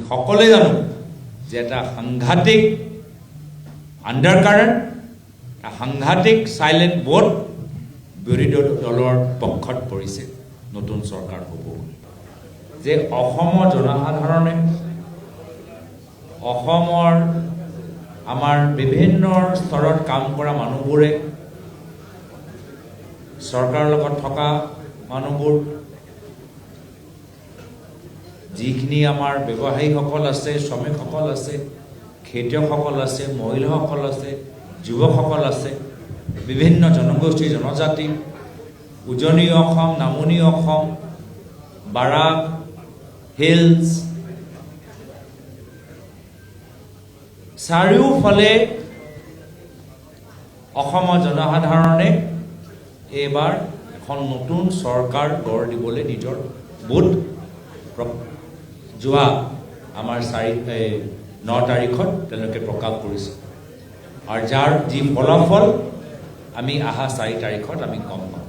সকলোৱে জানো যে এটা সাংঘাতিক আণ্ডাৰকাৰেণ্ট, সাংঘাতিক চাইলেণ্ট ভোট বিৰোধী দলৰ পক্ষত পৰিছে নতুন চৰকাৰ হ'ব যে অসমৰ জনসাধাৰণে অসমৰ আমাৰ বিভিন্ন স্তৰত কাম কৰা মানুহবোৰে চৰকাৰৰ লগত থকা মানুহবোৰ যিখিনি আমাৰ ব্যৱসায়ীসকল আছে, শ্ৰমিকসকল আছে, খেতিয়কসকল আছে, মহিলাসকল আছে, যুৱকসকল আছে, বিভিন্ন জনগোষ্ঠী জনজাতি, উজনি অসম, নামনি অসম, বাৰাক হিলছ, চাৰিওফালে অসমৰ জনসাধাৰণে এইবাৰ এখন নতুন চৰকাৰ গঢ় দিবলৈ নিজৰ ভোট যোৱা আমাৰ 9 তাৰিখত তেওঁলোকে প্ৰকাশ কৰিছে আৰু যাৰ যি ফলাফল আমি অহা 4 তাৰিখত আমি গম পাম।